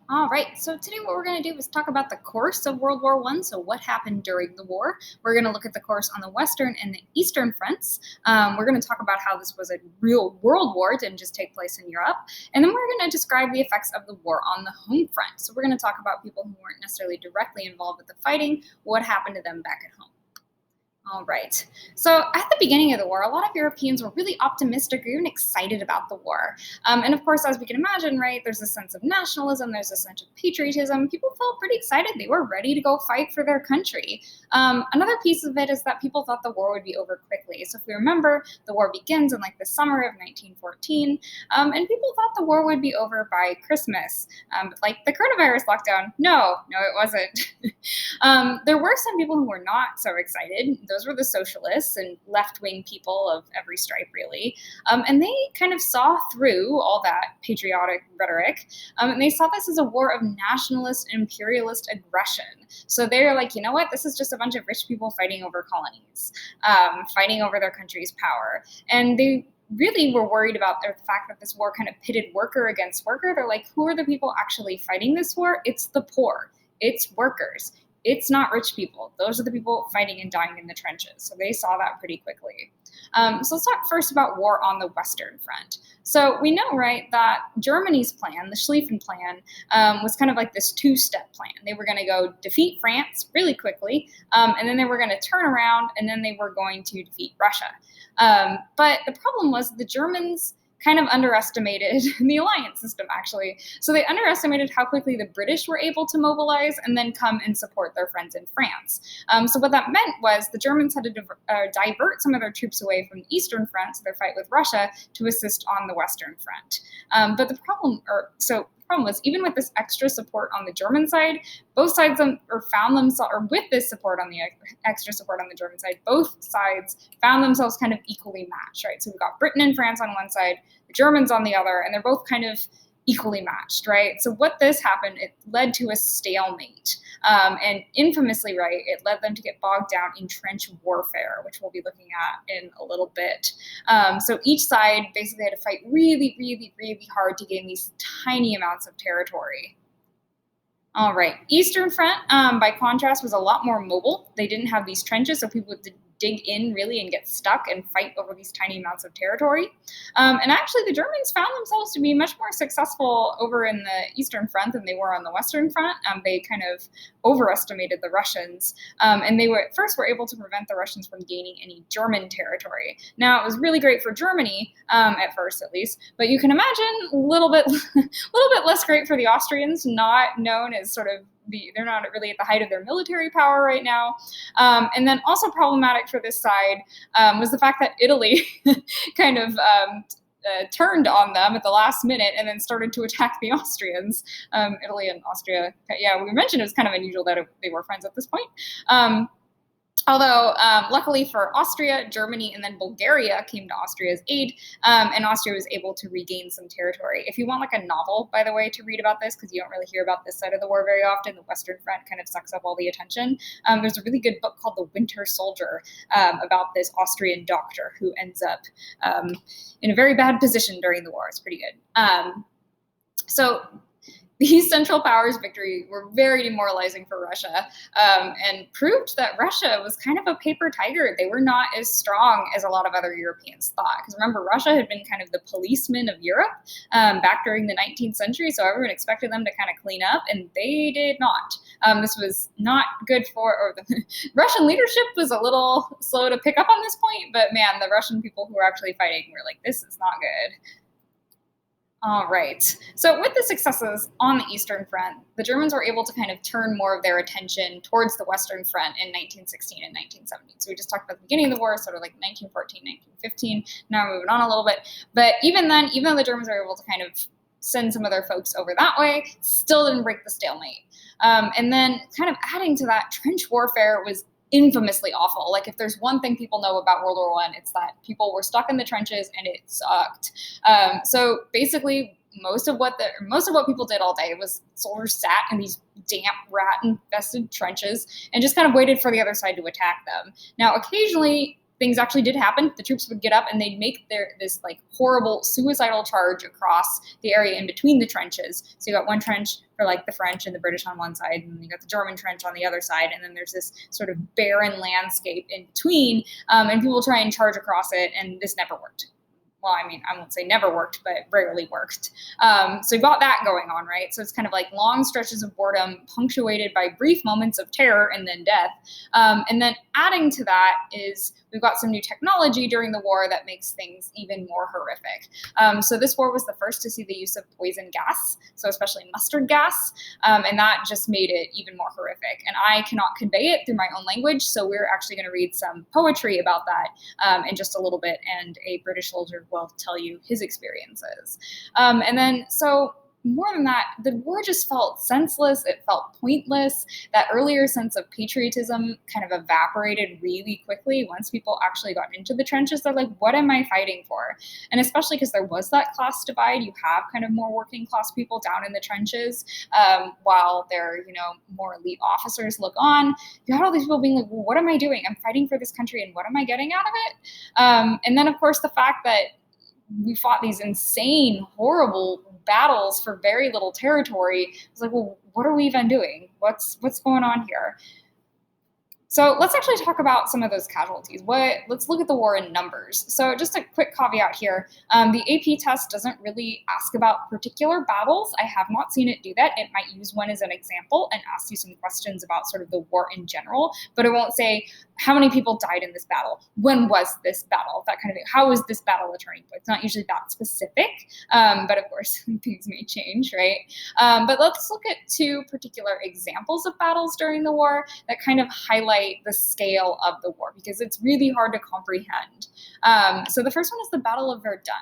All right, so today what we're going to do is talk about the course of World War One. So, what happened during the war? We're going to look at the course on the Western and the Eastern fronts. We're going to talk about how this was a real world war, it didn't just take place in Europe. And then we're going to describe the effects of the war on the home front. So, we're going to talk about people who weren't necessarily directly involved with the fighting, what happened to them back at home. All right. So at the beginning of the war, a lot of Europeans were really optimistic or even excited about the war. And of course, as we can imagine, right, there's a sense of nationalism, there's a sense of patriotism. People felt pretty excited. They were ready to go fight for their country. Another piece of it is that people thought the war would be over quickly. So if we remember, the war begins in like the summer of 1914, and people thought the war would be over by Christmas. But like the coronavirus lockdown, no, it wasn't. There were some people who were not so excited. Those were the socialists and left-wing people of every stripe, really. And they kind of saw through all that patriotic rhetoric, and they saw this as a war of nationalist imperialist aggression. So they're like, you know what? This is just a bunch of rich people fighting over colonies, fighting over their country's power. And they really were worried about the fact that this war kind of pitted worker against worker. They're like, who are the people actually fighting this war? It's the poor. It's workers. It's not rich people. Those are the people fighting and dying in the trenches. So they saw that pretty quickly. So let's talk first about war on the Western Front. So we know, right, that Germany's plan, the Schlieffen Plan, was kind of like this two-step plan. They were going to go defeat France really quickly, and then they were going to turn around, and then they were going to defeat Russia. But the problem was the Germans kind of underestimated the alliance system, actually. So they underestimated how quickly the British were able to mobilize and then come and support their friends in France. So what that meant was the Germans had to divert some of their troops away from the Eastern Front, so their fight with Russia, to assist on the Western Front. But the problem was, even with this extra support on the German side, both sides found themselves, or with this support on the extra support on the German side, both sides found themselves kind of equally matched, right? So we've got Britain and France on one side, the Germans on the other, and they're both kind of equally matched, right? So what this happened, it led to a stalemate. And infamously, right, it led them to get bogged down in trench warfare, which we'll be looking at in a little bit. So each side basically had to fight really, really, really hard to gain these tiny amounts of territory. All right, Eastern Front, by contrast, was a lot more mobile. They didn't have these trenches, so people would dig in really and get stuck and fight over these tiny amounts of territory. And actually, the Germans found themselves to be much more successful over in the Eastern Front than they were on the Western Front. They kind of overestimated the Russians, and they at first were able to prevent the Russians from gaining any German territory. Now, it was really great for Germany, at first at least, but you can imagine a little bit less great for the Austrians, not known as sort of they're not really at the height of their military power right now. And then also problematic for this side was the fact that Italy kind of turned on them at the last minute and then started to attack the Austrians. Italy and Austria, yeah, we mentioned it was kind of unusual that they were friends at this point. Although, luckily for Austria, Germany, and then Bulgaria came to Austria's aid, and Austria was able to regain some territory. If you want like a novel, by the way, to read about this, because you don't really hear about this side of the war very often, the Western Front kind of sucks up all the attention. There's a really good book called The Winter Soldier about this Austrian doctor who ends up in a very bad position during the war. It's pretty good. So these Central Powers' victory were very demoralizing for Russia, and proved that Russia was kind of a paper tiger. They were not as strong as a lot of other Europeans thought. Because remember, Russia had been kind of the policeman of Europe back during the 19th century, so everyone expected them to kind of clean up, and they did not. This was not good or the Russian leadership was a little slow to pick up on this point, but man, the Russian people who were actually fighting were like, this is not good. All right. So with the successes on the Eastern Front, the Germans were able to kind of turn more of their attention towards the Western Front in 1916 and 1917. So we just talked about the beginning of the war, sort of like 1914, 1915. Now we're moving on a little bit. But even then, even though the Germans were able to kind of send some of their folks over that way, still didn't break the stalemate. And then kind of adding to that, trench warfare was infamously awful. Like if there's one thing people know about World War One, it's that people were stuck in the trenches and it sucked. So basically, most of what people did all day was soldiers sat in these damp, rat-infested trenches and just kind of waited for the other side to attack them. Now, occasionally, things actually did happen. The troops would get up and they'd make this like horrible suicidal charge across the area in between the trenches. So you got one trench for like the French and the British on one side, and then you got the German trench on the other side, and then there's this sort of barren landscape in between, and people try and charge across it, and this never worked. Well, I mean, I won't say never worked, but rarely worked. So you've got that going on, right? So it's kind of like long stretches of boredom punctuated by brief moments of terror and then death. And then adding to that is we've got some new technology during the war that makes things even more horrific. So this war was the first to see the use of poison gas, so especially mustard gas, and that just made it even more horrific. And I cannot convey it through my own language, so we're actually going to read some poetry about that in just a little bit, and a British soldier will tell you his experiences. And then, so more than that, the war just felt senseless. It felt pointless. That earlier sense of patriotism kind of evaporated really quickly once people actually got into the trenches. They're like, what am I fighting for? And especially because there was that class divide, you have kind of more working class people down in the trenches, while their, more elite officers look on. You had all these people being like, well, what am I doing? I'm fighting for this country, and what am I getting out of it? And then, of course, the fact that we fought these insane, horrible battles for very little territory. It's like, well, what are we even doing? What's going on here? So let's actually talk about some of those casualties. Let's look at the war in numbers. So just a quick caveat here. The AP test doesn't really ask about particular battles. I have not seen it do that. It might use one as an example and ask you some questions about sort of the war in general, but it won't say how many people died in this battle, when was this battle, that kind of thing. How is this battle a turning point? It's not usually that specific, but of course things may change, right? But let's look at two particular examples of battles during the war that kind of highlight the scale of the war, because it's really hard to comprehend. So the first one is the Battle of Verdun.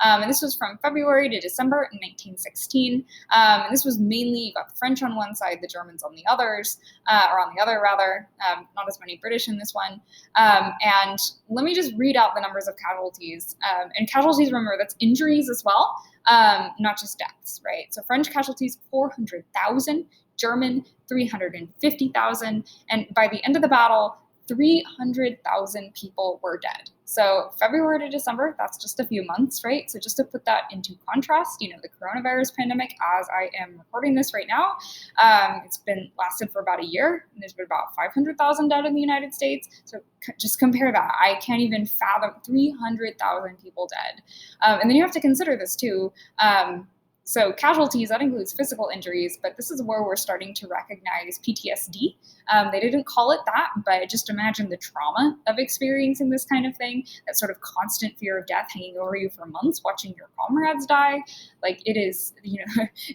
And this was from February to December in 1916. And this was mainly, you got the French on one side, the Germans on the others, or on the other rather, not as many British in this one. And let me just read out the numbers of casualties. And casualties, remember, that's injuries as well, not just deaths, right? So French casualties, 400,000. German, 350,000. And by the end of the battle, 300,000 people were dead. So February to December, that's just a few months, right? So just to put that into contrast, the coronavirus pandemic, as I am recording this right now, it's been lasted for about a year, and there's been about 500,000 dead in the United States. So just compare that. I can't even fathom 300,000 people dead. And then you have to consider this too. So casualties, that includes physical injuries, but this is where we're starting to recognize PTSD. They didn't call it that, but just imagine the trauma of experiencing this kind of thing, that sort of constant fear of death hanging over you for months, watching your comrades die. Like, it is,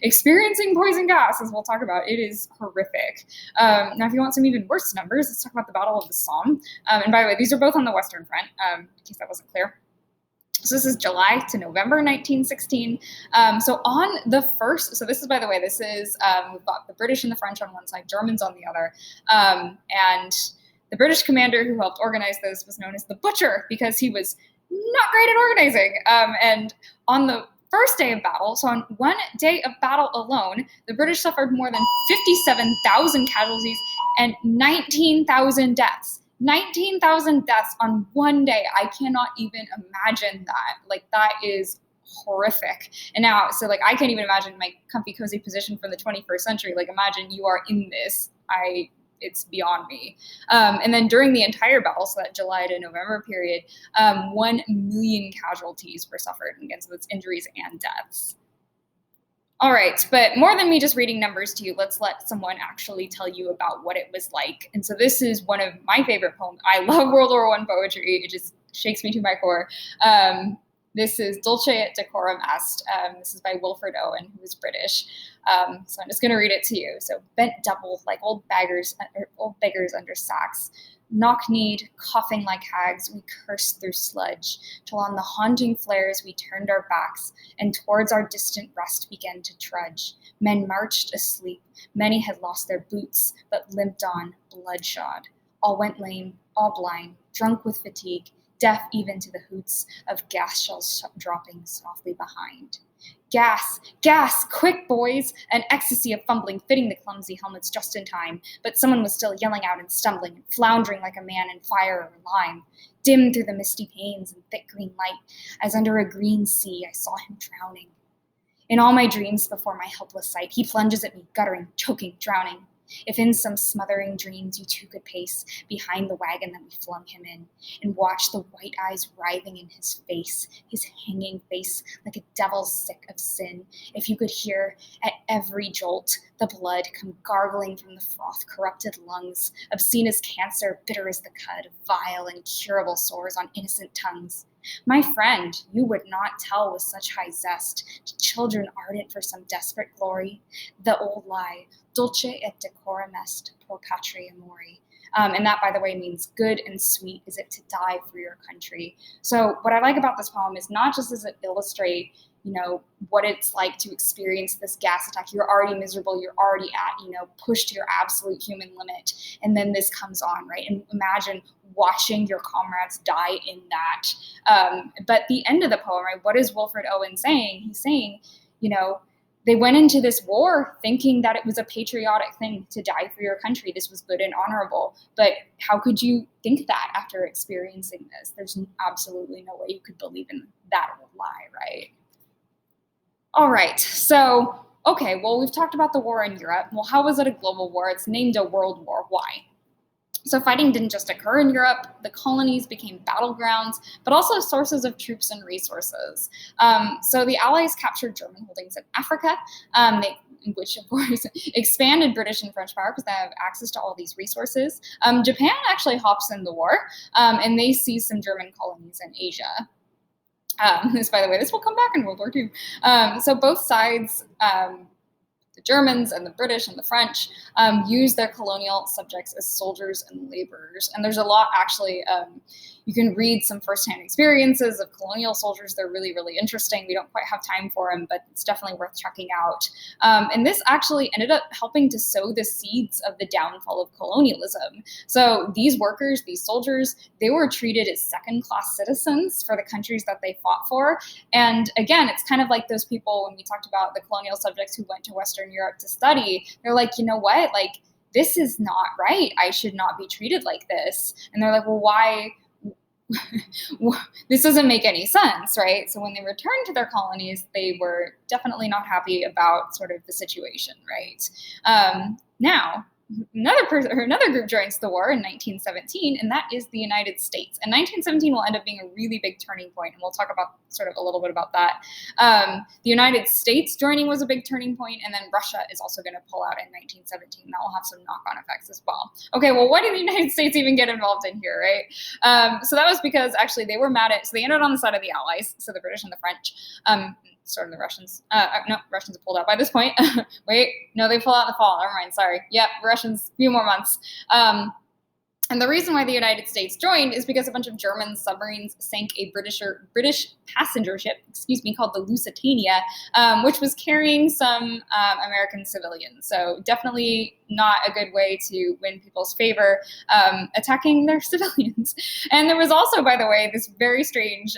experiencing poison gas, as we'll talk about, it is horrific. Now, if you want some even worse numbers, let's talk about the Battle of the Somme. And by the way, these are both on the Western Front, in case that wasn't clear. So this is July to November 1916. So on the first, so this is, by the way, this is, we've got the British and the French on one side, Germans on the other. And the British commander who helped organize this was known as the Butcher, because he was not great at organizing. And on the first day of battle, so on one day of battle alone, the British suffered more than 57,000 casualties and 19,000 deaths. 19,000 deaths on one day. I cannot even imagine that. Like, that is horrific. And now, so like, I can't even imagine my comfy, cozy position from the 21st century. Like, imagine you are in this. It's beyond me. And then during the entire battle, so that July to November period, 1 million casualties were suffered, again, so that's injuries and deaths. All right, but more than me just reading numbers to you, let's let someone actually tell you about what it was like. And so this is one of my favorite poems. I love World War I poetry. It just shakes me to my core. This is Dulce et Decorum Est. This is by Wilfred Owen, who is British. So I'm just going to read it to you. So, bent double like old beggars under sacks, knock-kneed, coughing like hags, we cursed through sludge, till on the haunting flares we turned our backs, and towards our distant rest began to trudge. Men marched asleep, many had lost their boots, but limped on, bloodshot. All went lame, all blind, drunk with fatigue, deaf even to the hoots of gas shells dropping softly behind. Gas, gas, quick, boys! An ecstasy of fumbling, fitting the clumsy helmets just in time. But someone was still yelling out and stumbling and floundering like a man in fire or lime. Dim through the misty panes and thick green light, as under a green sea I saw him drowning. In all my dreams before my helpless sight, he plunges at me, guttering, choking, drowning. If in some smothering dreams you too could pace behind the wagon that we flung him in, and watch the white eyes writhing in his hanging face like a devil sick of sin, if you could hear at every jolt the blood come gargling from the froth-corrupted lungs, obscene as cancer, bitter as the cud, vile, incurable sores on innocent tongues. My friend, you would not tell with such high zest to children ardent for some desperate glory, the old lie, Dulce et Decorum est por patria mori. And that, by the way, means good and sweet is it to die for your country. So what I like about this poem is not just does it illustrate, what it's like to experience this gas attack. You're already miserable. You're already at, pushed to your absolute human limit. And then this comes on, right? And imagine watching your comrades die in that. But the end of the poem, right? What is Wilfred Owen saying? He's saying, they went into this war thinking that it was a patriotic thing to die for your country. This was good and honorable. But how could you think that after experiencing this? There's absolutely no way you could believe in that old lie, right? All right, so, we've talked about the war in Europe. Well, how was it a global war? It's named a world war. Why? So fighting didn't just occur in Europe. The colonies became battlegrounds, but also sources of troops and resources. So the Allies captured German holdings in Africa, which, of course, expanded British and French power because they have access to all these resources. Japan actually hops in the war, and they seize some German colonies in Asia. By the way, this will come back in World War II. So both sides, the Germans and the British and the French, use their colonial subjects as soldiers and laborers. And there's a lot, actually, you can read some firsthand experiences of colonial soldiers. They're really, really interesting. We don't quite have time for them, but it's definitely worth checking out. And this actually ended up helping to sow the seeds of the downfall of colonialism. So these workers, these soldiers, they were treated as second-class citizens for the countries that they fought for. And again, it's kind of like those people when we talked about the colonial subjects who went to Western Europe to study. They're like, you know what? Like, this is not right. I should not be treated like this. And they're like, well, why? This doesn't make any sense, right? So when they returned to their colonies, they were definitely not happy about sort of the situation, right? Now, another group joins the war in 1917, and that is the United States. And 1917 will end up being a really big turning point, and we'll talk about sort of a little bit about that. The United States joining was a big turning point, and then Russia is also going to pull out in 1917. That will have some knock-on effects as well. Okay, well, why did the United States even get involved in here, right? So that was because actually they were mad at, so they ended on the side of the Allies, so the British and the French. Starting the Russians. No, Russians have pulled out by this point. Wait, no, they pull out in the fall. Never mind, sorry. Yep, Russians, few more months. And the reason why the United States joined is because a bunch of German submarines sank a British passenger ship, called the Lusitania, which was carrying some American civilians. So definitely not a good way to win people's favor, attacking their civilians. And there was also, by the way, this very strange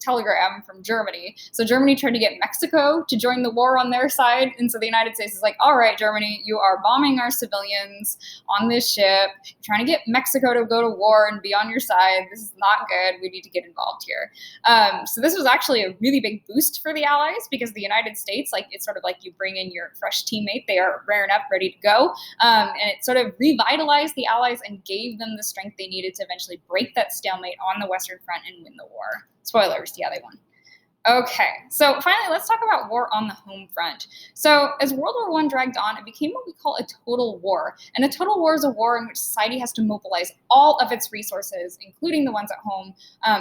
telegram from Germany. So Germany tried to get Mexico to join the war on their side. And so the United States is like, all right, Germany, you are bombing our civilians on this ship. You're trying to get Mexico to go to war and be on your side. This is not good. We need to get involved here. So this was actually a really big boost for the Allies because the United States, it's sort of like you bring in your fresh teammate. They are raring up, ready to go. And it sort of revitalized the Allies and gave them the strength they needed to eventually break that stalemate on the Western Front and win the war. Spoilers, yeah, they won. Okay, so finally, let's talk about war on the home front. So as World War I dragged on, it became what we call a total war. And a total war is a war in which society has to mobilize all of its resources, including the ones at home,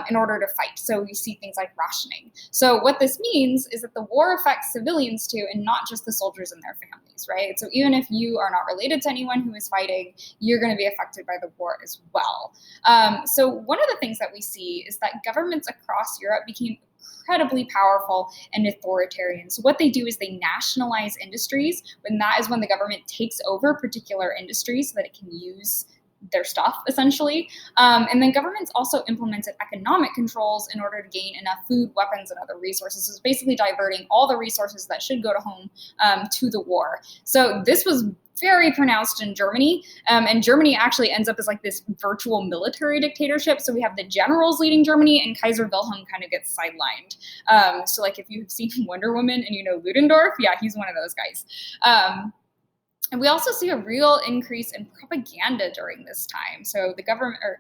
in order to fight. So we see things like rationing. So what this means is that the war affects civilians too, and not just the soldiers and their families, right? So even if you are not related to anyone who is fighting, you're going to be affected by the war as well. So one of the things that we see is that governments across Europe became incredibly powerful and authoritarian. So what they do is they nationalize industries, and that is when the government takes over particular industries so that it can use their stuff, essentially. And then governments also implemented economic controls in order to gain enough food, weapons, and other resources. So it's basically diverting all the resources that should go to home to the war. So this was very pronounced in Germany. And Germany actually ends up as like this virtual military dictatorship. So we have the generals leading Germany, and Kaiser Wilhelm kind of gets sidelined. So like if you've seen Wonder Woman and you know Ludendorff, yeah, he's one of those guys. And we also see a real increase in propaganda during this time. So the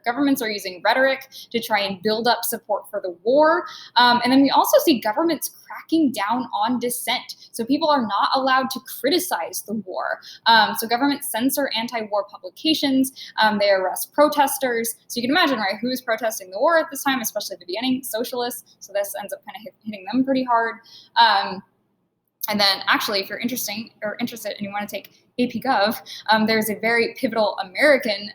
governments are using rhetoric to try and build up support for the war. And then we also see governments cracking down on dissent. So people are not allowed to criticize the war. So governments censor anti-war publications. They arrest protesters. So you can imagine, right, who's protesting the war at this time, especially at the beginning? Socialists. So this ends up kind of hitting them pretty hard. And then actually, if you're interested and you want to take AP Gov, there's a very pivotal American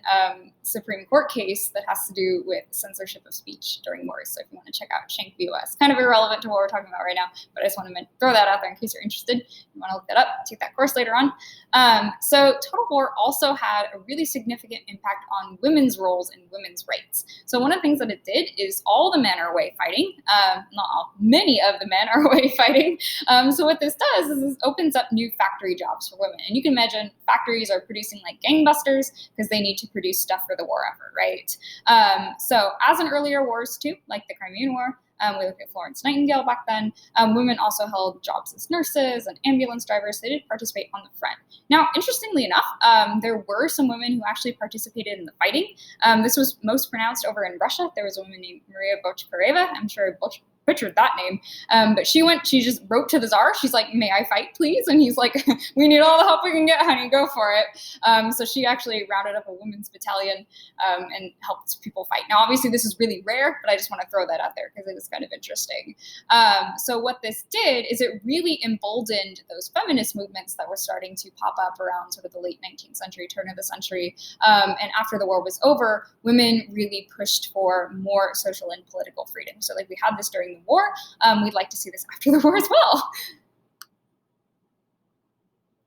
Supreme Court case that has to do with censorship of speech during wars. So if you want to check out Shank v. US, kind of irrelevant to what we're talking about right now, but I just want to throw that out there in case you're interested. You want to look that up, take that course later on. So Total War also had a really significant impact on women's roles and women's rights. So one of the things that it did is all the men are away fighting. Not all, many of the men are away fighting. So what this does is this opens up new factory jobs for women. And you can imagine factories are producing like gangbusters because they need to produce stuff for the war effort, right? So as in earlier wars too, like the Crimean War, we look at Florence Nightingale back then, women also held jobs as nurses and ambulance drivers. They did participate on the front. Now, interestingly enough, there were some women who actually participated in the fighting. This was most pronounced over in Russia. There was a woman named Maria Bochkareva. I'm sure I butchered that name. But she just wrote to the Tsar. She's like, may I fight, please? And he's like, we need all the help we can get, honey, go for it. So she actually rounded up a women's battalion and helped people fight. Now, obviously, this is really rare, but I just want to throw that out there because it is kind of interesting. So what this did is it really emboldened those feminist movements that were starting to pop up around sort of the late 19th century, turn of the century. And after the war was over, women really pushed for more social and political freedom. So like we had this during the war. We'd like to see this after the war as well.